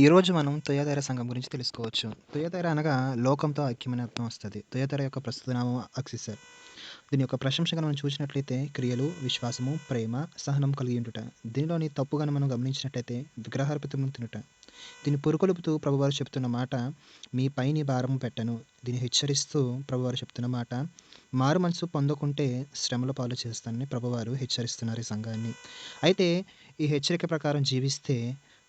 ఈరోజు మనం తుయతైర సంఘం గురించి తెలుసుకోవచ్చు. తుయతైర అనగా లోకంతో ఐక్యమని అర్థం వస్తది. తుయతైర యొక్క ప్రస్తుత నామం అక్సిసర్. దీని యొక్క ప్రశంసగా మనం చూసినట్లయితే క్రియలు, విశ్వాసము, ప్రేమ, సహనం కలిగి ఉండుట. దీనిలోని తప్పుగాను మనం గమనించినట్లయితే విగ్రహార్పితము తినుట. దీన్ని పురుకొలుపుతూ ప్రభువారు చెప్తున్న మాట, మీపై నీ భారము పెట్టను. దీన్ని హెచ్చరిస్తూ ప్రభువారు చెప్తున్న మాట, మారు మనసు పొందకుంటే శ్రమల పాలు చేస్తానని ప్రభువారు హెచ్చరిస్తున్నారు ఈ సంఘాన్ని. అయితే ఈ హెచ్చరిక ప్రకారం జీవిస్తే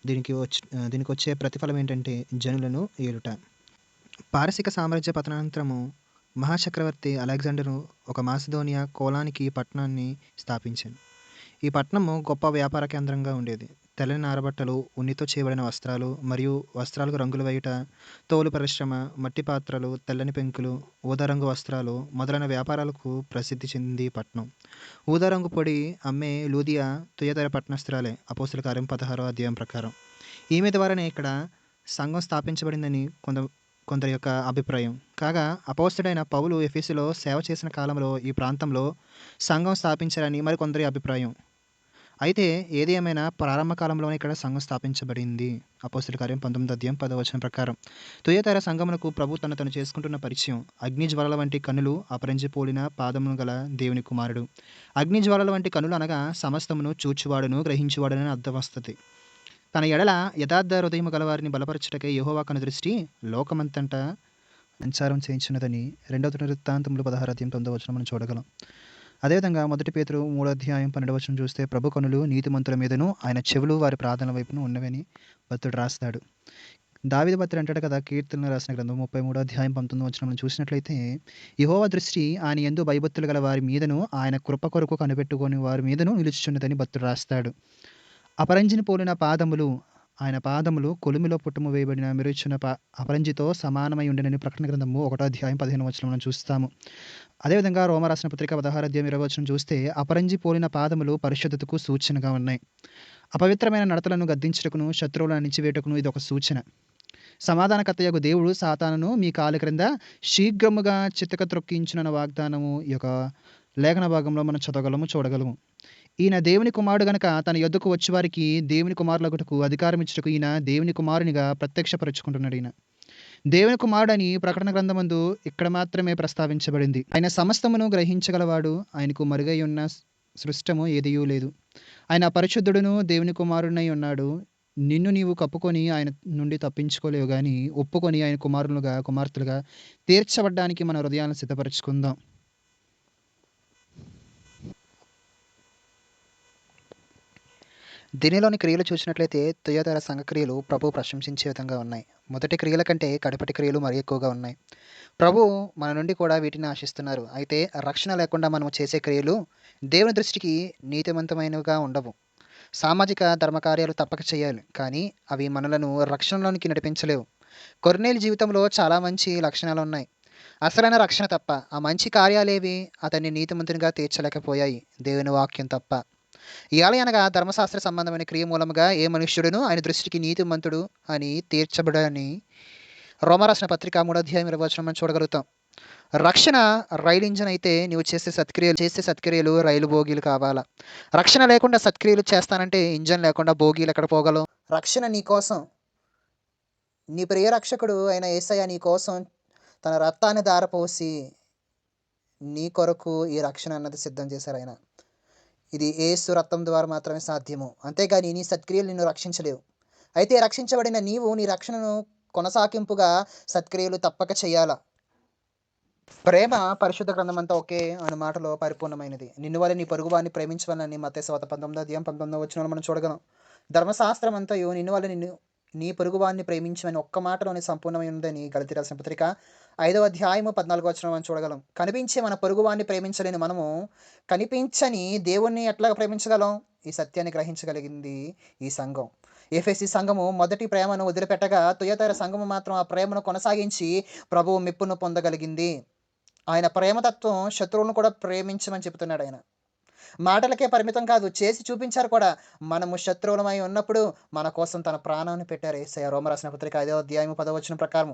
దీనికొచ్చే ప్రతిఫలం ఏంటంటే జనులను ఏలుట. పారసిక సామ్రాజ్య పతనానంతరము మహాచక్రవర్తి అలెగ్జాండరు ఒక మాసిదోనియా కోలానికి పట్టణాన్ని స్థాపించాను. ఈ పట్టణము గొప్ప వ్యాపార కేంద్రంగా ఉండేది. తెల్లని నారబట్టలు, ఉన్నితో చేయబడిన వస్త్రాలు మరియు వస్త్రాలకు రంగులు వేయుట, తోలు పరిశ్రమ, మట్టి పాత్రలు, తెల్లని పెంకులు, ఊదా రంగు వస్త్రాలు మొదలైన వ్యాపారాలకు ప్రసిద్ధి చెందింది ఈ పట్టణం. ఊదా రంగు పొడి అమ్మే లూదియా తుయతైర పట్టణస్థురాలే అపోస్తల కార్యం 16వ అధ్యాయం ప్రకారం. ఈమె ద్వారానే ఇక్కడ సంఘం స్థాపించబడిందని కొందరి యొక్క అభిప్రాయం. కాగా అపోస్తలుడైన పౌలు ఎఫెసులో సేవ చేసిన కాలంలో ఈ ప్రాంతంలో సంఘం స్థాపించారని మరికొందరి అభిప్రాయం. అయితే ఏది ఏమైనా ప్రారంభ కాలంలోనే ఇక్కడ సంఘం స్థాపించబడింది. అపోస్తలుల కార్యం 19వ అధ్యాయం 10వ వచనం ప్రకారం. తుయతైర సంఘమునకు ప్రభు తను చేసుకుంటున్న పరిచయం. అగ్ని జ్వాలల వంటి కన్నులు, అపరంజి పోలిన పాదములు గల దేవుని కుమారుడు. అగ్ని జ్వాలల వంటి కన్నులు అనగా సమస్తమును చూచువాడును, గ్రహించువాడును అని అర్థం వస్తది. తన ఎడల యథార్థ హృదయము గలవారిని బలపరచుటకై యెహోవా కనుదృష్టి లోకమంతటా సంచారం చేయించున్నదని 2వ దినవృత్తాంతములు 16వ అధ్యాయం 9వ వచనం మనం చూడగలం. అదేవిధంగా 1 పేతురు 3వ అధ్యాయం 12వ వచనం చూస్తే ప్రభు కనులు నీతిమంతుల మీదను ఆయన చెవులు వారి ప్రార్థనల వైపును ఉన్నవని భక్తుడు రాస్తాడు. దావీదు భక్తుడు అంటాడు కదా, కీర్తనలు రాసిన గ్రంథం 33వ అధ్యాయం 19వ వచనం మనం చూసినట్లయితే, యెహోవా దృష్టి ఆయన యందు భయభక్తులు గల వారి మీదను ఆయన కృప కొరకు కనిపెట్టుకొని వారి మీదను నిలుచుచున్నదని భక్తుడు రాస్తాడు. అపరంజిని పోలిన పాదములు, ఆయన పాదములు కొలిమిలో పుట్టము వేయబడిన మెరుచున్న అపరంజితో సమానమై ఉండెనని ప్రకటన గ్రంథము 1వ అధ్యాయం 15వ వచనం మనం చూస్తాము. అదేవిధంగా రోమా రాసిన పత్రిక 16వ అధ్యాయం 20వ వచనం చూస్తే, అపరంజి పోలిన పాదములు పరిశుద్ధతకు సూచనగా ఉన్నాయి. అపవిత్రమైన నడతలను గద్దించుటకును, శత్రువులను అణిచివేయుటకును ఇది ఒక సూచన. సమాధానకర్తయగు దేవుడు సాతానును మీ కాలి క్రింద శీఘ్రముగా చితక త్రొక్కించునన్న వాగ్దానము ఈ యొక్క లేఖన భాగంలో మనం చదవగలము, చూడగలము. ఈయన దేవుని కుమారుడు గనక తన యొద్దకు వచ్చి వారికి దేవుని కుమారులగుటకు అధికారం ఇచ్చుటకు ఈయన దేవుని కుమారునిగా ప్రత్యక్షపరుచుకుంటున్నాడు. ఈయన దేవుని కుమారుడని ప్రకటన గ్రంథమందు ఇక్కడ మాత్రమే ప్రస్తావించబడింది. ఆయన సమస్తమును గ్రహించగలవాడు. ఆయనకు మరుగై ఉన్న సృష్టము ఏదియూ లేదు. ఆయన పరిశుద్ధుడును దేవుని కుమారుడై ఉన్నాడు. నిన్ను నీవు కప్పుకొని ఆయన నుండి తప్పించుకోలేవు గాని, ఒప్పుకొని ఆయన కుమార్తెలుగా తీర్చబడ్డానికి మన హృదయాలను సిద్ధపరచుకుందాం. దీనిలోని క్రియలు చూసినట్లయితే తుయతైర సంఘ క్రియలు ప్రభు ప్రశంసించే విధంగా ఉన్నాయి. మొదటి క్రియల కంటే కడపటి క్రియలు మరి ఎక్కువగా ఉన్నాయి. ప్రభు మన నుండి కూడా వీటిని ఆశిస్తున్నారు. అయితే రక్షణ లేకుండా మనం చేసే క్రియలు దేవుని దృష్టికి నీతివంతమైనవిగా ఉండవు. సామాజిక ధర్మకార్యాలు తప్పక చేయాలి, కానీ అవి మనలను రక్షణలోనికి నడిపించలేవు. కొర్నేలి జీవితంలో చాలా మంచి లక్షణాలు ఉన్నాయి. అసలైన రక్షణ తప్ప ఆ మంచి కార్యాలేవి అతన్ని నీతిమంతునిగా తీర్చలేకపోయాయి, దేవుని వాక్యం తప్ప. అనగా ధర్మశాస్త్ర సంబంధమైన క్రియ మూలముగా ఏ మనుష్యుడును ఆయన దృష్టికి నీతిమంతుడు అని తీర్చబడని రోమరాసిన పత్రిక 3వ అధ్యాయం 20వ వచనం మనం చూడగలుగుతాం. రక్షణ రైలు ఇంజన్ అయితే నువ్వు చేసే సత్క్రియలు రైలు బోగీలు కావాలా? రక్షణ లేకుండా సత్క్రియలు చేస్తానంటే ఇంజన్ లేకుండా బోగీలు ఎక్కడ పోగలవు? రక్షణ నీ కోసం, నీ ప్రియ రక్షకుడు అయిన యేసయ్య నీ కోసం తన రక్తాన్ని ధారపోసి నీ కొరకు ఈ రక్షణ అన్నది సిద్ధం చేశారు ఆయన. ఇది యేసు రక్తం ద్వారా మాత్రమే సాధ్యము. అంతేగాని నీ సత్క్రియలు నిన్ను రక్షించలేవు. అయితే రక్షించబడిన నీవు నీ రక్షణను కొనసాగింపుగా సత్క్రియలు తప్పక చేయాలా. ప్రేమ పరిశుద్ధ గ్రంథమంతా ఒకే అను మాటలో పరిపూర్ణమైనది. నిన్ను వల్ల నీ పొరుగువారిని ప్రేమించవలని మత్తయి సువార్త 19వ అధ్యాయం 19వ వచనంలో మనం చూడగలం. ధర్మశాస్త్రం అంతయు నిన్ను వల్ల నీ పొరుగువారిని ప్రేమించమని ఒక్క మాటలోనే సంపూర్ణమై ఉందని గలతీ రాసిన పత్రిక 5వ అధ్యాయము 14వ వచనం మనం చూడగలం. కనిపించే మన పొరుగువారిని ప్రేమించలేని మనము కనిపించని దేవుణ్ణి ఎట్లా ప్రేమించగలం? ఈ సత్యాన్ని గ్రహించగలిగింది ఈ సంఘం. ఎఫెసీ సంఘము మొదటి ప్రేమను వదిలిపెట్టగా తుయతైర సంఘము మాత్రం ఆ ప్రేమను కొనసాగించి ప్రభువు మెప్పును పొందగలిగింది. ఆయన ప్రేమతత్వం శత్రువులను కూడా ప్రేమించమని చెబుతున్నాడు. ఆయన మాటలకే పరిమితం కాదు, చేసి చూపించారు కూడా. మనము శత్రువులమై ఉన్నప్పుడు మన కోసం తన ప్రాణాన్ని పెట్టారు యేసయ్య. రోమా రాసిన పత్రిక 5వ అధ్యాయం 10వ వచనం ప్రకారం.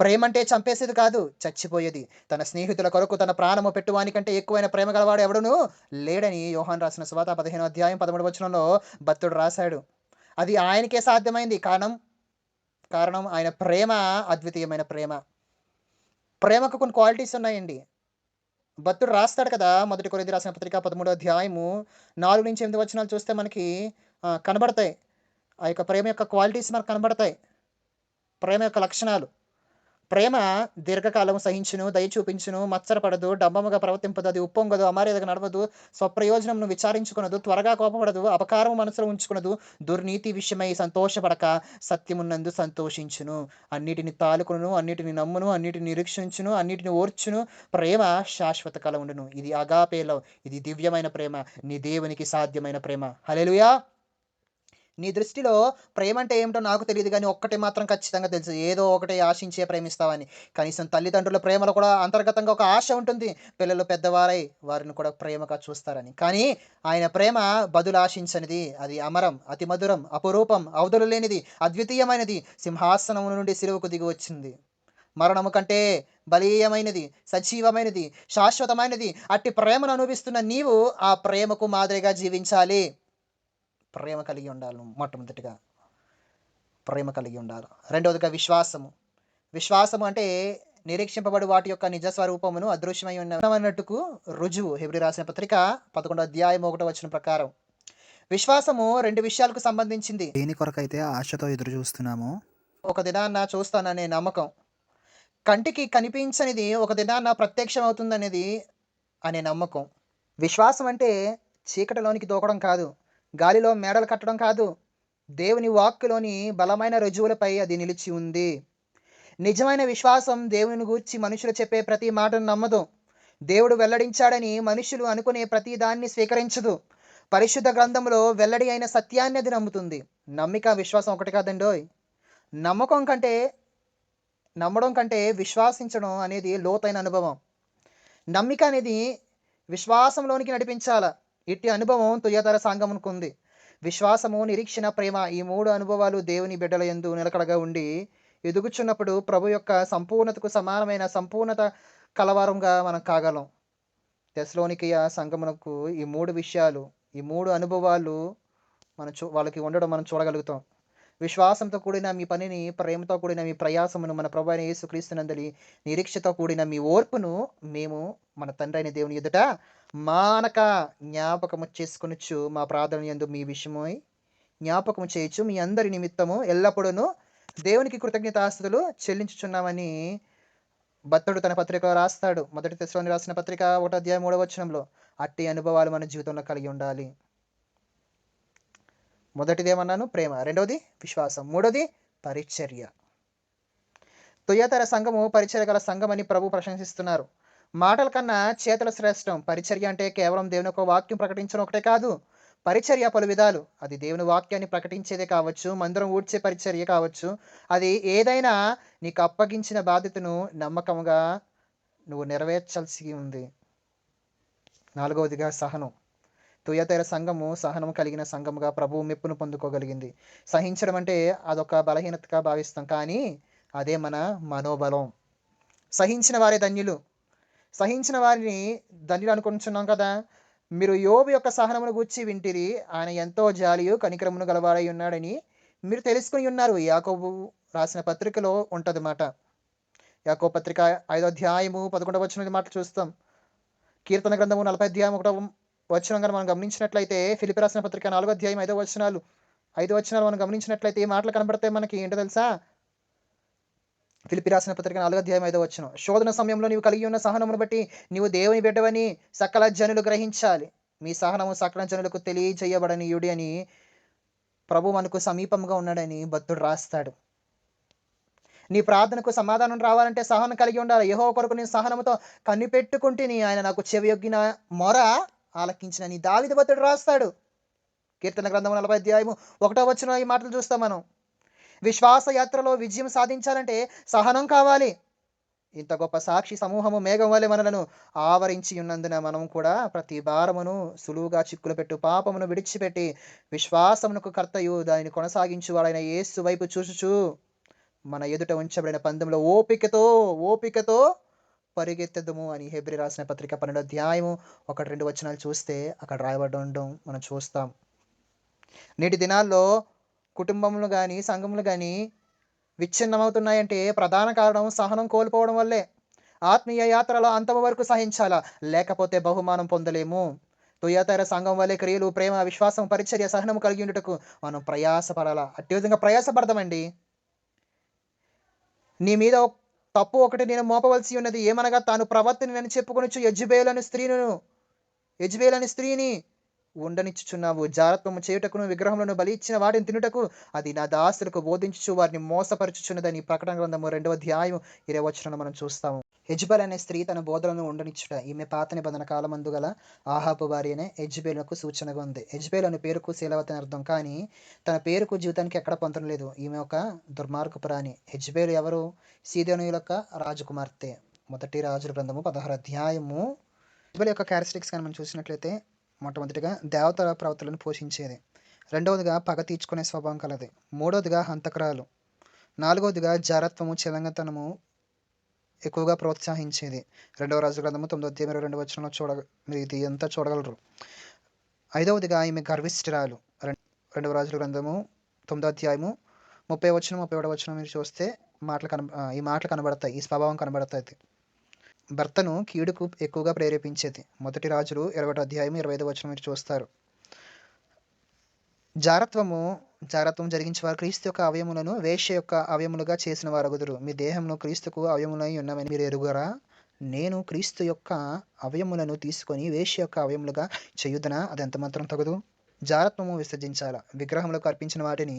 ప్రేమ అంటే చంపేసేది కాదు, చచ్చిపోయేది. తన స్నేహితుల కొరకు తన ప్రాణము పెట్టువానికంటే ఎక్కువైన ప్రేమ గలవాడు ఎవడును లేడని యోహాను రాసిన సువార్త 15వ అధ్యాయం 13వ వచనంలో భక్తుడు రాశాడు. అది ఆయనకే సాధ్యమైంది. కారణం కారణం ఆయన ప్రేమ అద్వితీయమైన ప్రేమ. ప్రేమకు కొన్ని క్వాలిటీస్ ఉన్నాయండి. భక్తుడు రాస్తాడు కదా! మొదటి కొరింథీ రాసిన పత్రిక 13 అధ్యాయము 4-8 వచనాలు చూస్తే మనకి కనబడతాయి. ఆ యొక్క ప్రేమ యొక్క క్వాలిటీస్ మనకు కనబడతాయి. ప్రేమ యొక్క లక్షణాలు. ప్రేమ దీర్ఘకాలం సహించును, దయ చూపించును, మత్సరపడదు, డంబముగా ప్రవర్తింపదు, అది ఉప్పొంగదు, అమర్యాదగా నడవదు, స్వప్రయోజనమును విచారించుకొనదు, త్వరగా కోపపడదు, అపకారము మనసులో ఉంచుకొనదు, దుర్నీతి విషయమై సంతోషపడక సత్యమునందు సంతోషించును. అన్నిటిని తాలుకొనును, అన్నిటిని నమ్మును, అన్నిటిని నిరీక్షించును, అన్నిటిని ఓర్చును. ప్రేమ శాశ్వత కాలం ఉండును. ఇది అగాపే లవ్. ఇది దివ్యమైన ప్రేమ. నీ దేవునికి సాధ్యమైన ప్రేమ. హల్లెలూయా! నీ దృష్టిలో ప్రేమ అంటే ఏమిటో నాకు తెలీదు గానీ, ఒక్కటి మాత్రం ఖచ్చితంగా తెలుసు. ఏదో ఒకటి ఆశించే ప్రేమిస్తావని. కనీసం తల్లిదండ్రుల ప్రేమలో కూడా అంతర్గతంగా ఒక ఆశ ఉంటుంది. పిల్లలు పెద్దవారై వారిని కూడా ప్రేమగా చూస్తారని. కానీ ఆయన ప్రేమ బదులాశించనిది. అది అమరం, అతి మధురం, అపురూపం, అవధులు లేనిది, అద్వితీయమైనది. సింహాసనం నుండి సిలువకు దిగి వచ్చింది. మరణము కంటే బలీయమైనది, సజీవమైనది, శాశ్వతమైనది. అట్టి ప్రేమను అనుభవిస్తున్న నీవు ఆ ప్రేమకు మాదిరిగా జీవించాలి. ప్రేమ కలిగి ఉండాలి నువ్వు మొట్టమొదటిగా. ప్రేమ కలిగి ఉండాలి. రెండవదిగా విశ్వాసము. విశ్వాసము అంటే నిరీక్షింపబడు వాటి యొక్క నిజ స్వరూపమును అదృశ్యమై ఉన్నట్టుకు రుజువు. హెబ్రీ రాసిన పత్రిక 11 అధ్యాయం 1 వచనం ప్రకారం. విశ్వాసము 2 విషయాలకు సంబంధించింది. దేని కొరకైతే ఆశతో ఎదురు చూస్తున్నామో ఒక దినాన్న చూస్తాననే నమ్మకం. కంటికి కనిపించనిది ఒక దినాన్న ప్రత్యక్షమవుతుందనేది అనే నమ్మకం. విశ్వాసం అంటే చీకటిలోనికి దూకడం కాదు. గాలిలో మేడలు కట్టడం కాదు. దేవుని వాక్కులోని బలమైన రుజువులపై అది నిలిచి ఉంది. నిజమైన విశ్వాసం దేవుని గూర్చి మనుషులు చెప్పే ప్రతి మాటను నమ్మదు. దేవుడు వెల్లడించాడని మనుషులు అనుకునే ప్రతి దాన్ని స్వీకరించదు. పరిశుద్ధ గ్రంథంలో వెల్లడి అయిన సత్యాన్ని అది నమ్ముతుంది. నమ్మిక, విశ్వాసం ఒకటి కాదండోయ్. నమ్మకం కంటే నమ్మడం కంటే విశ్వాసించడం అనేది లోతైన అనుభవం. నమ్మిక అనేది విశ్వాసంలోనికి నడిపించాల. ఇట్టి అనుభవం తుయతర సంఘమునకు ఉంది. విశ్వాసము, నిరీక్షణ, ప్రేమ ఈ 3 అనుభవాలు దేవుని బిడ్డల యందు నిలకడగా ఉండి ఎదుగుచున్నప్పుడు ప్రభు యొక్క సంపూర్ణతకు సమానమైన సంపూర్ణత కలవారంగా మనం కాగలం. తెస్సలోనికయ సంఘమునకు ఈ 3 విషయాలు, ఈ 3 అనుభవాలు వాళ్ళకి ఉండడం మనం చూడగలుగుతాం. విశ్వాసంతో కూడిన మీ పనిని, ప్రేమతో కూడిన మీ ప్రయాసమును మన ప్రభు అయిన యేసుక్రీస్తునందలి నిరీక్షతో కూడిన మీ ఓర్పును మేము మన తండ్రి అయిన దేవుని ఎదుట మానక జ్ఞాపకము చేసుకొనొచ్చు. మా ప్రార్థన యందు మీ విషయమై జ్ఞాపకము చేయొచ్చు. మీ అందరి నిమిత్తము ఎల్లప్పుడూ దేవునికి కృతజ్ఞతాస్తుతులు చెల్లించుచున్నామని భక్తుడు తన పత్రికలో రాస్తాడు. మొదటి తెస్సలోనికి రాసిన పత్రిక 1 అధ్యాయం 3వ వచనంలో. అట్టి అనుభవాలు మన జీవితంలో కలిగి ఉండాలి. మొదటిది ఏమన్నాను? ప్రేమ. రెండవది విశ్వాసం. మూడోది పరిచర్య. తుయతర సంఘము పరిచర్య గల సంఘం అని ప్రభు ప్రశంసిస్తున్నారు. మాటల కన్నా చేతల శ్రేష్టం. పరిచర్య అంటే కేవలం దేవుని యొక్క వాక్యం ప్రకటించడం ఒకటే కాదు. పరిచర్య పలు విధాలు. అది దేవుని వాక్యాన్ని ప్రకటించేదే కావచ్చు, మందిరం ఊడ్చే పరిచర్య కావచ్చు. అది ఏదైనా నీకు అప్పగించిన బాధ్యతను నమ్మకంగా నువ్వు నెరవేర్చాల్సి ఉంది. నాలుగవదిగా సహనం. తుయతైర సంఘము సహనం కలిగిన సంఘముగా ప్రభువు మెప్పును పొందుకోగలిగింది. సహించడం అంటే అదొక బలహీనతగా భావిస్తాం, కానీ అదే మన మనోబలం. సహించిన వారే ధన్యులు. సహించిన వారిని ధన్యులు అనుకుంటున్నాం కదా. మీరు యోబు యొక్క సహనమును గూర్చి వింటిరి. ఆయన ఎంతో జాలియు కనికరమును గలవాడై ఉన్నాడని మీరు తెలుసుకుని ఉన్నారు. యాకోబు రాసిన పత్రికలో ఉంటదన్నమాట. యాకోబు పత్రిక 5వ అధ్యాయము 11వ వచనం మాటలు చూస్తాం. కీర్తన గ్రంథము 40 అధ్యాయం 1వ వచనం మనం గమనించినట్లయితే, ఫిలిప్పీ రాసిన పత్రిక 4వ అధ్యాయం 5వ వచనాలు మనం గమనించినట్లయితే ఈ మాటలు కనబడతాయి మనకి. ఏంటో తెలుసా? ఫిలిప్పీ రాసిన పత్రిక 4వ అధ్యాయం 5వ వచనం. శోధన సమయంలో నీవు కలిగి ఉన్న సహనమును బట్టి నీవు దేవుని బిడ్డవని సకల జనులు గ్రహించాలి. మీ సహనము సకల జనులకు తెలియజేయబడనీయుడి అని ప్రభు మనకు సమీపంగా ఉన్నాడని భక్తుడు రాస్తాడు. నీ ప్రార్థనకు సమాధానం రావాలంటే సహనం కలిగి ఉండాలి. యెహోవా కొరకు నేను సహనముతో కనిపెట్టుకుంటేని, ఆయన నాకు చెవియొగ్గిన మొర ఆలకించినని దావీదు భక్తుడు రాస్తాడు. కీర్తన గ్రంథం 40 అధ్యాయము 1వ వచనం ఈ మాటలు చూస్తాం మనం. విశ్వాస యాత్రలో విజయం సాధించాలంటే సహనం కావాలి. ఇంత గొప్ప సాక్షి సమూహము మేఘం వలె మనలను ఆవరించి ఉన్నందున మనం కూడా ప్రతి భారమును సులువుగా చిక్కులు పెట్టు పాపమును విడిచిపెట్టి విశ్వాసమునకు కర్తయు దానిని కొనసాగించువాడైన యేసు వైపు చూచుచు మన ఎదుట ఉంచబడిన పందెంలో ఓపికతో పరిగెత్తెదము అని హెబ్రీ రాసిన పత్రిక 12వ అధ్యాయము 1-2 వచనాలు చూస్తే అక్కడ రాయబడి ఉండడం మనం చూస్తాం. నేటి దినాల్లో కుటుంబములు కానీ, సంఘములు కానీ విచ్ఛిన్నమవుతున్నాయంటే ప్రధాన కారణం సహనం కోల్పోవడం వల్లే. ఆత్మీయ యాత్రలో అంతము వరకు సహించాలా, లేకపోతే బహుమానం పొందలేము. తుయతైర సంఘం వలె క్రియలు, ప్రేమ, విశ్వాసం, పరిచర్య, సహనము కలిగి ఉండుటకు మనం ప్రయాసపడాలా. అట్టి విధంగా ప్రయాసపడదామండి. నీ మీద తప్పు ఒకటి నేను మోపవలసి ఉన్నది. ఏమనగా తాను ప్రవర్తనని చెప్పుకొనొచ్చు యెజెబెలు అనే స్త్రీని ఉండనిచ్చుచున్నావు. జారత్వము చేయుటకును, విగ్రహములను బలి ఇచ్చిన వాటిని తినుటకు అది నా దాసులకు బోధించుచు వారిని మోసపరుచుచున్నదని ప్రకటన గ్రంథము 2వ అధ్యాయం 20వ వచనంలో మనం చూస్తాము. యెజెబెల్ అనే స్త్రీ తన బోధలను ఉండనిచ్చుట. ఈమె పాత నిబంధన కాలమందు గల ఆహాబు భార్య అనే యెజెబెలునకు సూచనగా ఉంది. యెజెబెల్ అనే పేరుకు శీలవతి అని అర్థం. కానీ తన పేరుకు జీవితానికి ఎక్కడ పొంతన లేదు. ఈమె ఒక దుర్మార్గపు రాణి. యెజెబెలు ఎవరు? సీదోనీయుల యొక్క రాజకుమార్తె. మొదటి రాజుల గ్రంథము 16వ అధ్యాయము. యెజెబెల్ యొక్క క్యారెక్టరిస్టిక్స్ కానీ మనం చూసినట్లయితే, మొట్టమొదటిగా దేవతల ప్రవర్తనలను పోషించేది. రెండవదిగా పగ తీర్చుకునే స్వభావం కలది. మూడవదిగా హంతకురాలు. నాలుగవదిగా జారత్వము, చెలంగతనము ఎక్కువగా ప్రోత్సహించేది. రెండవ రాజుల గ్రంథము 9వ అధ్యాయం 22వ వచనంలో మీరు ఇది అంతా చూడగలరు. ఐదవదిగా ఈమె గర్విష్ఠురాలు. రెండవ రాజుల గ్రంథము 9వ అధ్యాయము 30వ వచనం 31వ వచనం మీరు చూస్తే ఈ మాటలు కనబడతాయి. ఈ స్వభావం కనబడుతుంది. భర్తను కీడుకు ఎక్కువగా ప్రేరేపించేది. మొదటి రాజులు 21వ అధ్యాయం 25వ వచనం మీరు చూస్తారు. జారత్వం జరిగించే వారు క్రీస్తు యొక్క అవయములను వేశ్య యొక్క అవయములుగా చేసిన వారగుదురు. మీ దేహమును క్రీస్తుకు అవయములై ఉన్నామని మీరు ఎరుగరా? నేను క్రీస్తు యొక్క అవయములను తీసుకొని వేశ్య యొక్క అవయములుగా చేయుదనా? అది ఎంత మాత్రం తగదు. జారత్వము విసర్జించాల. విగ్రహములకు అర్పించిన వాటిని,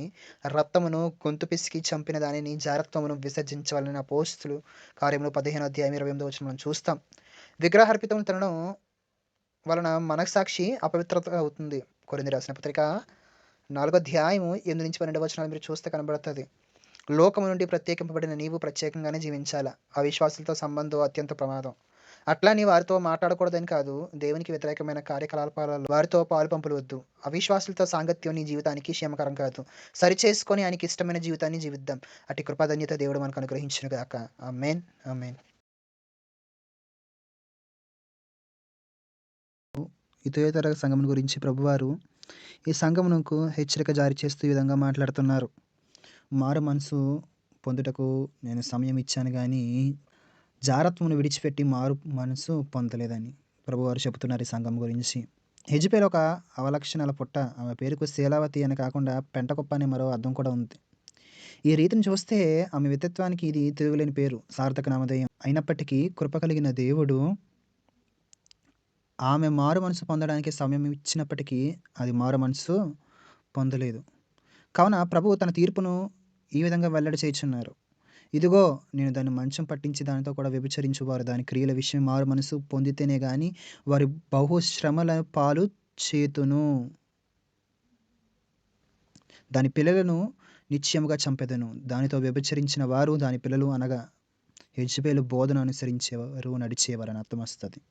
రక్తమును, గొంతు పిసికి చంపిన దానిని, జారత్వమును విసర్జించవాలని అపోస్తులు కార్యములు 15వ అధ్యాయం 28వ వచనం మనం చూస్తాం. విగ్రహార్పితమును తినడం వలన మనస్సాక్షి అపవిత్రత అవుతుంది. కొరింథీ రాసిన పత్రిక 4వ అధ్యాయము 8 నుంచి 12వ వచనాలు మీరు చూస్తే కనబడుతుంది. లోకము నుండి ప్రత్యేకింపబడిన నీవు ప్రత్యేకంగానే జీవించాలా. అవిశ్వాసులతో సంబంధం అత్యంత ప్రమాదం. అట్లని వారితో మాట్లాడకూడదని కాదు. దేవునికి వ్యతిరేకమైన కార్యకలాపాలలో వారితో పాలుపంపులు వద్దు. అవిశ్వాసులతో సాంగత్యం నీ జీవితానికి క్షేమకరం కాదు. సరిచేసుకొని ఆయనకి ఇష్టమైన జీవితాన్ని జీవిద్దాం. అట్టి కృపాధన్యత దేవుడు మనకు అనుగ్రహించును గాక. ఆమేన్, ఆమేన్. ఈ తుయతైర సంఘం గురించి ప్రభువారు ఈ సంఘమునకు హెచ్చరిక జారీ చేస్తూ ఈ విధంగా మాట్లాడుతున్నారు. మారు మనసు పొందుటకు నేను సమయం ఇచ్చాను కానీ జారత్వమును విడిచిపెట్టి మారు మనసు పొందలేదని ప్రభువారు చెబుతున్నారు ఈ సంఘం గురించి. యెజెబెల్ ఒక అవలక్షణాల పుట్ట. ఆమె పేరుకు శీలావతి అని కాకుండా పెంటకుప్ప అనే మరో అర్థం కూడా ఉంది. ఈ రీతిని చూస్తే ఆమె వ్యక్తిత్వానికి ఇది తిరుగులేని పేరు, సార్థక నామధేయం. అయినప్పటికీ కృప కలిగిన దేవుడు ఆమె మారు మనసు పొందడానికి సమయం ఇచ్చినప్పటికీ అది మారు మనసు పొందలేదు. కావున ప్రభువు తన తీర్పును ఈ విధంగా వెల్లడి చేయుచున్నారు. ఇదిగో నేను దాన్ని మంచం పట్టించి దానితో కూడా వ్యభిచరించువారు దాని క్రియల విషయం మారు మనసు పొందితేనే గాని వారి బహుశ్రమల పాలు చేతును. దాని పిల్లలను నిశ్చయముగా చంపెదను. దానితో వ్యభిచరించిన వారు దాని పిల్లలు అనగా యెజెబెలు బోధన అనుసరించేవారు నడిచేవారు అని అర్థం వస్తుంది.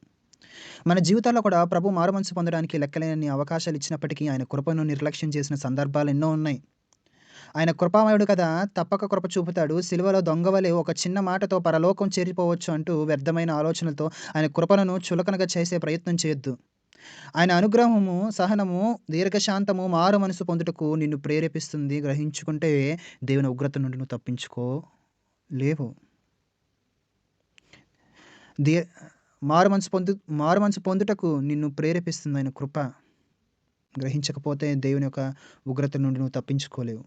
మన జీవితాల్లో కూడా ప్రభు మారు మనసు పొందడానికి లెక్కలేని అవకాశాలు ఇచ్చినప్పటికీ ఆయన కృపను నిర్లక్ష్యం చేసిన సందర్భాలు ఎన్నో ఉన్నాయి. ఆయన కృపామయుడు కదా, తప్పక కృప చూపుతాడు. సిలువలో దొంగవలే ఒక చిన్న మాటతో పరలోకం చేరిపోవచ్చు అంటూ వ్యర్థమైన ఆలోచనలతో ఆయన కృపను చులకనగా చేసే ప్రయత్నం చేయొద్దు. ఆయన అనుగ్రహము, సహనము, దీర్ఘశాంతము మారు మనసు పొందుటకు నిన్ను ప్రేరేపిస్తుంది. గ్రహించుకుంటే దేవుని ఉగ్రత నుండి నువ్వు తప్పించుకోలేవు. మారు మనసు పొందుటకు నిన్ను ప్రేరేపిస్తుంది ఆయన కృప. గ్రహించకపోతే దేవుని యొక్క ఉగ్రత నుండి నువ్వు తప్పించుకోలేవు.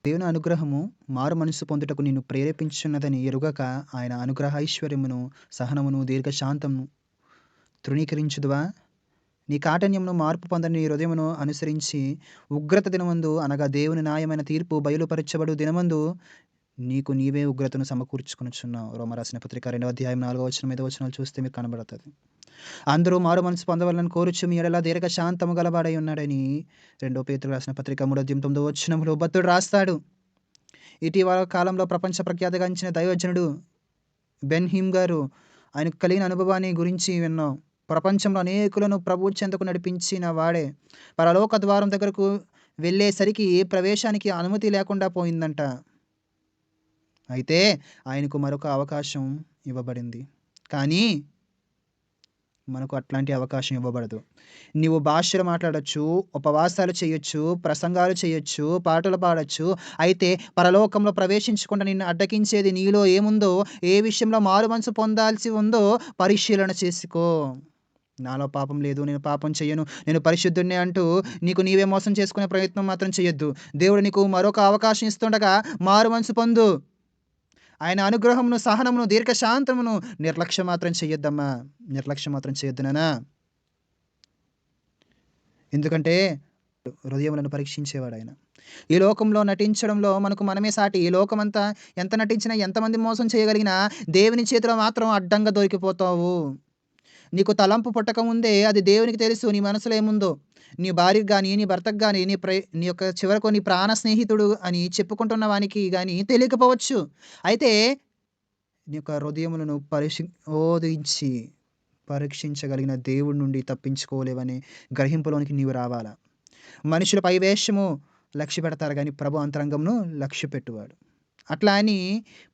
దేవుని అనుగ్రహము మారు మనసు పొందుటకు నిన్ను ప్రేరేపించున్నదని ఎరుగక ఆయన అనుగ్రహ ఐశ్వర్యమును, సహనమును, దీర్ఘశాంతమును తృణీకరించుదువా? నీ కాఠిన్యమును మార్పు పొందని నీ హృదయమును అనుసరించి ఉగ్రత దినమందు అనగా దేవుని న్యాయమైన తీర్పు బయలుపరచబడు దినమందు నీకు నీవే ఉగ్రతను సమకూర్చుకొనుచున్నావు. రోమరాసిన పత్రిక 2వ అధ్యాయం 4వ వచనం 5వ వచనాలు చూస్తే మీకు కనబడుతుంది. అందరూ మారు మనసు పొందవాలని కోరుచు మీ ఎడల దీర్ఘశాంతము గలవాడై ఉన్నాడని 2వ పేతురు రాసిన పత్రిక 3వ అధ్యాయం 9వ వచనంలో భక్తుడు రాస్తాడు. ఇటీవల కాలంలో ప్రపంచ ప్రఖ్యాతిగాంచిన దైవజనుడు బెన్ హిమ్ గారు ఆయనకు కలిగిన అనుభవాన్ని గురించి విన్నాం. ప్రపంచంలో అనేకులను ప్రభువు చెంతకు నడిపించిన వాడే పరలోక ద్వారం దగ్గరకు వెళ్ళేసరికి ప్రవేశానికి అనుమతి లేకుండా పోయిందంట. అయితే ఆయనకు మరొక అవకాశం ఇవ్వబడింది. కానీ మనకు అట్లాంటి అవకాశం ఇవ్వబడదు. నీవు భాషలు మాట్లాడొచ్చు, ఉపవాసాలు చేయొచ్చు, ప్రసంగాలు చేయొచ్చు, పాటలు పాడొచ్చు. అయితే పరలోకంలో ప్రవేశించకుండా నిన్ను అడ్డగించేది నీలో ఏముందో, ఏ విషయంలో మారుమనసు పొందాల్సి ఉందో పరిశీలన చేసుకో. నాలో పాపం లేదు, నేను పాపం చెయ్యను, నేను పరిశుద్ధుడినే అంటూ నీకు నీవే మోసం చేసుకునే ప్రయత్నం మాత్రం చేయొద్దు. దేవుడు నీకు మరొక అవకాశం ఇస్తుండగా మారుమనసు పొందు. ఆయన అనుగ్రహమును, సహనమును, దీర్ఘశాంతమును నిర్లక్ష్యం మాత్రం చెయ్యొద్దమ్మా. నిర్లక్ష్యం మాత్రం చేయొద్దు నాన్నా. ఎందుకంటే హృదయములను పరీక్షించేవాడాయన. ఈ లోకంలో నటించడంలో మనకు మనమే సాటి. ఈ లోకమంతా ఎంత నటించినా, ఎంతమంది మోసం చేయగలిగినా దేవుని చేతిలో మాత్రం అడ్డంగా దొరికిపోతావు. నీకు తలంపు పుట్టకముందే అది దేవునికి తెలుసు నీ మనసులో ఏముందో. నీ భార్యకి గాని, నీ భర్తకు గాని, నీ యొక్క చివరకు నీ ప్రాణ స్నేహితుడు అని చెప్పుకుంటున్న వానికి గాని తెలియకపోవచ్చు. అయితే నీ యొక్క హృదయములను ఓదించి పరీక్షించగలిగిన దేవుడి నుండి తప్పించుకోలేవనే గ్రహింపులోనికి నీవు రావాలా. మనుషుల పైవేషము లక్ష్య పెడతారు గానీ ప్రభు అంతరంగమును లక్ష్యపెట్టువాడు. అట్లా అని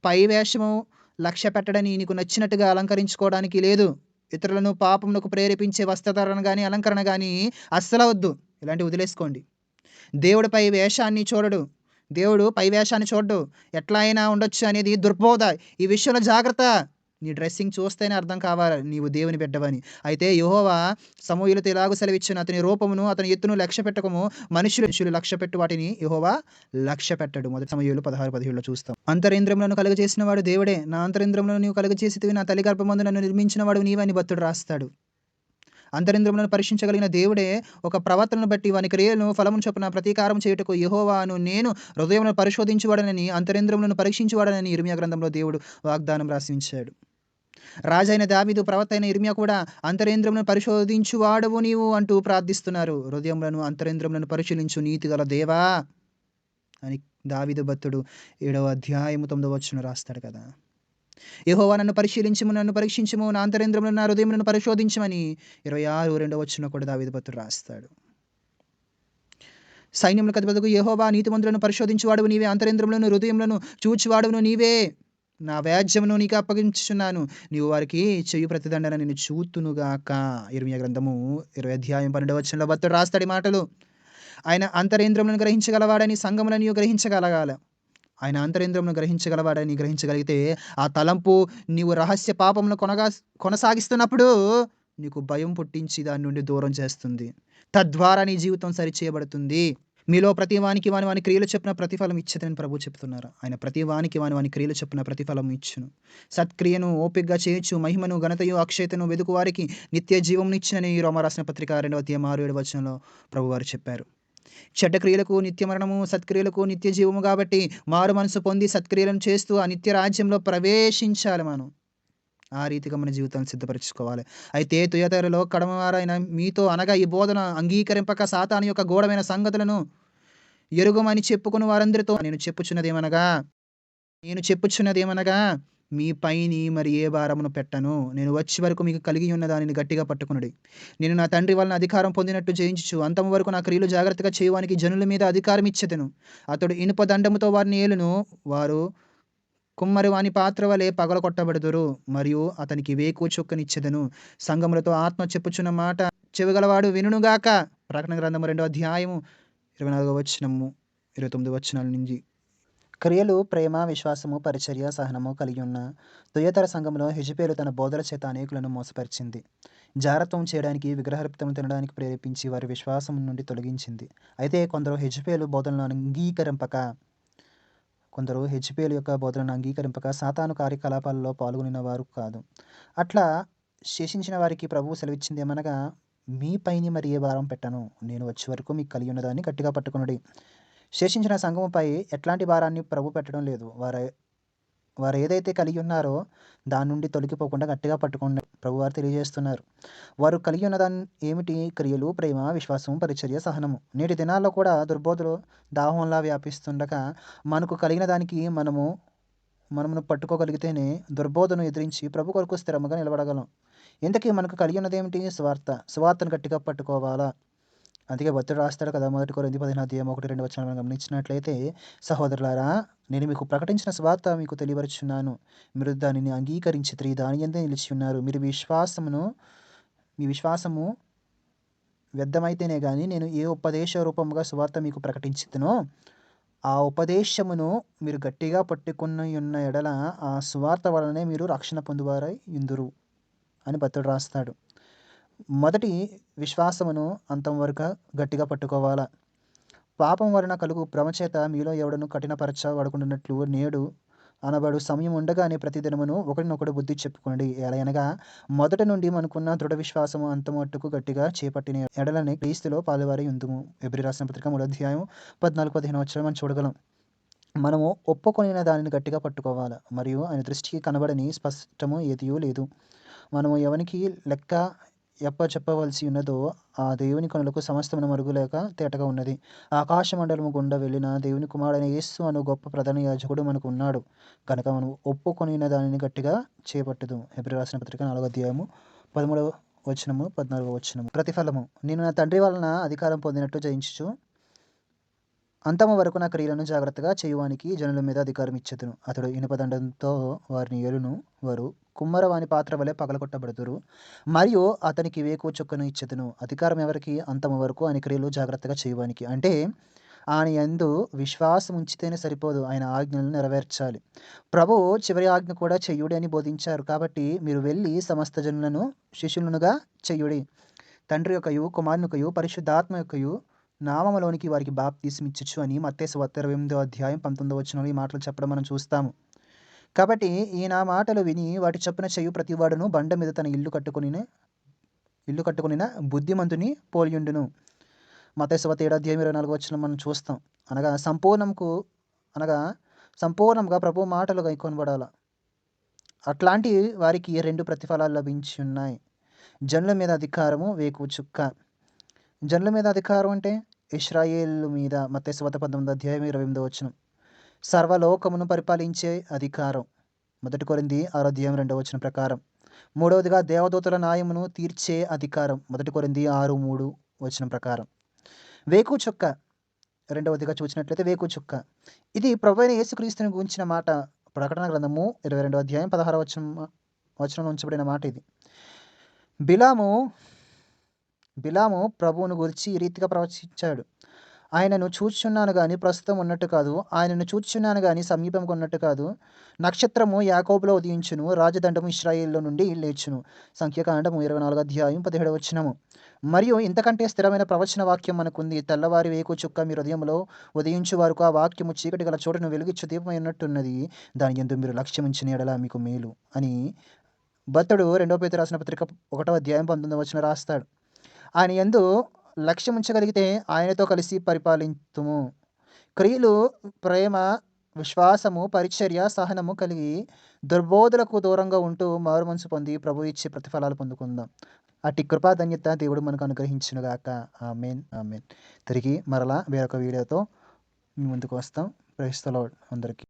పైవేషము లక్ష్య పెట్టడని నీకు నచ్చినట్టుగా అలంకరించుకోవడానికి లేదు. ఇతరులను పాపమునకు ప్రేరేపించే వస్త్రధారణ గాని, అలంకరణ గాని అస్సలు వద్దు. ఇలాంటివి వదిలేసుకోండి. దేవుడు పై వేషాన్ని చూడడు. దేవుడు పై వేషాన్ని చూడడు. ఎట్లా అయినా ఉండొచ్చు అనేది దుర్బోధ. ఈ విషయంలో జాగ్రత్త. నీ డ్రెస్సింగ్ చూస్తేనే అర్థం కావాలి నీవు దేవుని బిడ్డవని. అయితే యెహోవా సమూయేలుతో ఇలాగు సెలవిచ్చెను, అతని రూపమును, అతని ఎత్తును లక్ష్యపెట్టకము. మనుషులు లక్ష్యపెట్టు వాటిని యెహోవా లక్ష్యపెట్టడు. మొదటి సమూయేలు 16:17 చూస్తాం. అంతరింద్రియములను కలుగజేసిన వాడు దేవుడే. నా అంతరింద్రియములను నీవు కలుగజేసితివి, నా తల్లి గర్భమందు నన్ను నిర్మించిన వాడు నీవే అని భక్తుడు రాస్తాడు. అంతరింద్రియములను పరీక్షించగలిగిన దేవుడే ఒక ప్రవర్తనను బట్టి వాని క్రియలను ఫలమును చొప్పున ప్రతీకారం చేయుటకు యెహోవాను నేను హృదయములను పరిశోధించువాడనని, అంతరింద్రియములను పరీక్షించువాడనని ఇర్మీయా గ్రంథంలో దేవుడు వాగ్దానం రాసి ఉంచాడు. రాజైన దావీదు, ప్రవక్త అయిన ఇర్మీయా కూడా అంతరేంద్రియములను పరిశోధించువాడవు నీవు అంటూ ప్రార్థిస్తున్నారు. హృదయములను, అంతరేంద్రియములను పరిశీలించు నీతిగల దేవా అని దావీదు భక్తుడు 7వ అధ్యాయము 9వ వచనం రాస్తాడు కదా. యెహోవా నన్ను పరిశీలించుము, నన్ను పరీక్షించుము, నా అంతరేంద్రియములను, నా హృదయములను పరిశోధించమని 26:2వ వచనం కూడా దావీదు భక్తుడు రాస్తాడు. సైన్యములకు అధిపతియగు యెహోవా, నీతిమంతులను పరిశోధించువాడవు నీవే, అంతరేంద్రియములను, హృదయములను చూచువాడవును నీవే. నా వ్యాజ్యమును నీకు అప్పగించుచున్నాను, నీవు వారికి చెయ్యు ప్రతిదండన నేను చూతునుగాక. ఇర్మీయా గ్రంథము 20 అధ్యాయం 12వ వచనంలో భక్తుడు రాస్తాడు ఈ మాటలు. ఆయన అంతరేంద్రియములను గ్రహించగలవాడని సంగములను నీవు గ్రహించగలగాల. ఆయన అంతరేంద్రియములను గ్రహించగలవాడని గ్రహించగలిగితే ఆ తలంపు నీవు రహస్య పాపమును కొనసాగిస్తున్నప్పుడు నీకు భయం పుట్టించి దాని నుండి దూరం చేస్తుంది. తద్వారా నీ జీవితం సరిచేయబడుతుంది. మీలో ప్రతి వానికి వాని క్రియలు చొప్పున ప్రతిఫలం ఇచ్చేదని ప్రభు చెప్తున్నారు. ఆయన ప్రతి వానికి వాని క్రియలు చొప్పున ప్రతిఫలం ఇచ్చును. సత్క్రియను ఓపికగా చేయొచ్చు, మహిమను, ఘనతయు, అక్షయతను వెదుకు వారికి నిత్య జీవమును ఇచ్చినని రోమా రాసిన పత్రిక 2వ అధ్యాయం 6-7 వచనంలో ప్రభువారు చెప్పారు. చెడ్డ క్రియలకు నిత్య మరణము, సత్క్రియలకు నిత్య జీవము కాబట్టి మారు మనసు పొంది సత్క్రియలను చేస్తూ ఆ నిత్య రాజ్యంలో ప్రవేశించాలి మనం. ఆ రీతిగా మన జీవితాన్ని సిద్ధపరచుకోవాలి. అయితే తుయతైరలో కడమవారైన మీతో అనగా ఈ బోధన అంగీకరింపక సాతాను యొక్క గూఢమైన సంగతులను ఎరుగమని చెప్పుకుని వారందరితో నేను చెప్పుచున్నదేమనగా మీ పైని మరి ఏ భారమును పెట్టను. నేను వచ్చే వరకు మీకు కలిగి ఉన్న దానిని గట్టిగా పట్టుకునుడి. నేను నా తండ్రి వలన అధికారం పొందినట్టు జయించుచు అంతము వరకు నా క్రియలు జాగ్రత్తగా చేయడానికి జనుల మీద అధికారం ఇచ్చెదను. అతడు ఇనుప దండముతో వారిని ఏలును, వారు కుమ్మరి వాని పాత్ర వలె పగలగొట్టబడుదురు, మరియు అతనికి వేకువ చొక్కనిచ్చెదను. సంఘములతో ఆత్మ చెప్పుచున్న మాట చెవిగలవాడు వినుగాక. ప్రకటన గ్రంథము 2వ అధ్యాయము 24వ వచనము 29 వచనాల నుంచి. క్రియలు, ప్రేమ, విశ్వాసము, పరిచర్య, సహనము కలిగి ఉన్న తుయతర సంఘంలో హెజబేలు తన బోధల చేత అనేకులను మోసపరిచింది. జారత్వం చేయడానికి, విగ్రహార్పితం తినడానికి ప్రేరేపించి వారి విశ్వాసం నుండి తొలగించింది. అయితే కొందరు హెజబేలు యొక్క బోధనను అంగీకరింపక సాతాను కార్యకలాపాలలో పాల్గొనిన వారు కాదు. అట్లా శేషించిన వారికి ప్రభువు సెలవిచ్చింది ఏమనగా, మీ పైని మరి ఏ భారం పెట్టను. నేను వచ్చే వరకు మీకు కలిగి ఉన్నదాన్ని గట్టిగా పట్టుకునుడి. శేషించిన సంఘముపై ఎట్లాంటి భారాన్ని ప్రభు పెట్టడం లేదు. వారు ఏదైతే కలిగి ఉన్నారో దాని నుండి తొలగిపోకుండా గట్టిగా పట్టుకోండి ప్రభువారు తెలియజేస్తున్నారు. వారు కలిగి ఉన్నదాన్ని ఏమిటి? క్రియలు, ప్రేమ, విశ్వాసం, పరిచర్య, సహనము. నేటి దినాల్లో కూడా దుర్బోధలు దాహంలా వ్యాపిస్తుండగా మనకు కలిగిన దానికి మనమును పట్టుకోగలిగితేనే దుర్బోధను ఎదిరించి ప్రభు కొరకు స్థిరముగా నిలబడగలం. ఇంతకీ మనకు కలిగి ఉన్నది ఏమిటి? సువార్తను గట్టిగా పట్టుకోవాలా. అందుకే భక్తుడు రాస్తాడు కదా, 1 కొరింథీ 16:1-2 వచనాలను గమనించినట్లయితే, సహోదరులారా, నేను మీకు ప్రకటించిన సువార్త మీకు తెలియపరచున్నాను. మీరు దానిని అంగీకరించితిరి, దాని యందే నిలిచి ఉన్నారు. మీరు విశ్వాసమును మీ విశ్వాసము వ్యర్థమైతేనే గాని నేను ఏ ఉపదేశ రూపముగా సువార్త మీకు ప్రకటించుతునో ఆ ఉపదేశమును మీరు గట్టిగా పట్టుకుని ఉన్న ఎడల ఆ సువార్త వలనే మీరు రక్షణ పొందువారై యుందురు అని భక్తుడు రాస్తాడు. మొదటి విశ్వాసమును అంతం వరకు గట్టిగా పట్టుకోవాలా. పాపం వలన కలుగు భ్రమ చేత మీలో ఎవడను కఠినపరచబడకుండానట్లు నేడు అనబడు సమయం ఉండగానే ప్రతిదినమును ఒకరినొకడు బుద్ధి చెప్పుకోండి. ఎలయనగా మొదట నుండి మనకున్న దృఢ విశ్వాసము అంతమట్టుకు గట్టిగా చేపట్టిన ఎడలని క్రీస్తులో పాలువారై ఉందుము. ఎబ్రీ రాసిన పత్రిక 3వ అధ్యాయం 14-15 వచనం మనం చూడగలం. మనము ఒప్పుకొనిన దానిని గట్టిగా పట్టుకోవాలి. మరియు ఆయన దృష్టికి కనబడని స్పష్టము ఏదియూ లేదు. మనము ఎవనికి లెక్క చెప్పవలసి ఉన్నదో ఆ దేవుని కనులకు సమస్తమును మరుగులేక తేటగా ఉన్నది. ఆకాశ మండలము గుండా వెళ్ళిన దేవుని కుమారుడైన యేసు అను గొప్ప ప్రధాన యాజకుడు మనకు ఉన్నాడు కనుక మనం ఒప్పుకొనిన దానిని గట్టిగా చేపట్టదు. హెబ్రీ రాసిన పత్రిక 4వ అధ్యాయము 13వ వచనము 14వ వచనము. ప్రతిఫలము, నేను నా తండ్రి వలన అధికారం పొందినట్టు జయించుచు అంతము వరకు నా క్రియలను జాగ్రత్తగా చేయువానికి జనుల మీద అధికారం ఇచ్చెదను. అతడు ఇనుపదండంతో వారిని ఏలును. వారు కుమ్మరవాని పాత్ర వలె పగలగొట్టబడుదురు. మరియు అతనికి వేకువ చుక్కను ఇచ్చెదను. అధికారం ఎవరికి? అంతము వరకు ఆయన క్రియలు జాగ్రత్తగా చేయువానికి. అంటే ఆయన యందు విశ్వాసం ఉంచితేనే సరిపోదు, ఆయన ఆజ్ఞలను నెరవేర్చాలి. ప్రభువు చివరి ఆజ్ఞ కూడా చెయ్యుడి అని బోధించారు. కాబట్టి మీరు వెళ్ళి సమస్త జనులను శిష్యులనుగా చెయ్యుడి. తండ్రి యొక్కయు కుమారునికయు పరిశుద్ధాత్మ యొక్కయు నామములోనికి వారికి బాప్తిస్మిచ్చుచు అని మత్తయి సువార్త 28వ అధ్యాయం 19వ వచనంలో ఈ మాటలు చెప్పడం మనం చూస్తాము. కాబట్టి ఈ నా మాటలు విని వాటి చొప్పున చేయు ప్రతివాడును బండ మీద తన ఇల్లు కట్టుకొనిన బుద్ధిమంతుని పోలియుండును. మత్తయి సువార్త 7వ అధ్యాయం 24వ వచనం మనం చూస్తాం. అనగా సంపూర్ణంగా ప్రభు మాటలు గైకొనబడాల. అట్లాంటి వారికి 2 ప్రతిఫలాలు లభించి ఉన్నాయి. జనుల మీద అధికారము, వేకువ చుక్క. జనుల మీద అధికారం అంటే ఇశ్రాయేలు మీద. మత్తయి సువార్త 19వ అధ్యాయం 28వ వచనం. సర్వలోకమును పరిపాలించే అధికారం. 1 కొరింథీ 6వ అధ్యాయం 2వ వచనం ప్రకారం. మూడవదిగా దేవదూతల న్యాయమును తీర్చే అధికారం. 1 కొరింథీ 6:3 వచనం ప్రకారం. వేకువ చుక్క రెండవదిగా చూసినట్లయితే వేకువ చుక్క. ఇది ప్రభువైన యేసుక్రీస్తుని గురించిన మాట. ప్రకటన గ్రంథము 22వ అధ్యాయం 16వ వచనంలో ఉంచబడిన మాట ఇది. బిలాము ప్రభువును గురించి ఈ రీతిగా ప్రవచించాడు. ఆయనను చూచుచున్నాను గాని ప్రస్తుతం ఉన్నట్టు కాదు, ఆయనను చూచుచున్నాను గాని సమీపంగా ఉన్నట్టు కాదు. నక్షత్రము యాకోబులో ఉదయించును, రాజదండము ఇశ్రాయేలులో నుండి లేచును. సంఖ్యాకాండము 24వ అధ్యాయం 17వ వచనము. మరియు ఇంతకంటే స్థిరమైన ప్రవచన వాక్యం మనకుంది. తెల్లవారి వేకువ చుక్క మీ హృదయంలో ఉదయించు వరకు ఆ వాక్యము చీకటి గల చోటును వెలుగిచ్చు దీపమై ఉన్నట్టున్నది. దాని యందు మీరు లక్ష్యముంచిన యెడల మీకు మేలు అని భక్తుడు 2వ పేతురు రాసిన పత్రిక 1వ అధ్యాయం 19వ వచనం రాస్తాడు. ఆయన యందు లక్ష్యం ఉంచగలిగితే ఆయనతో కలిసి పరిపాలింతుము. క్రియలు, ప్రేమ, విశ్వాసము, పరిచర్య, సహనము కలిగి దుర్బోధలకు దూరంగా ఉంటూ మారు మనసు పొంది ప్రభు ఇచ్చే ప్రతిఫలాలు పొందుకుందాం. అట్టి కృపాధన్యత దేవుడు మనకు అనుగ్రహించునుగాక. ఆమేన్, ఆమేన్. తిరిగి మరలా వేరొక వీడియోతో మీ ముందుకు వస్తాం. ప్రైజ్ ది లార్డ్ అందరికీ.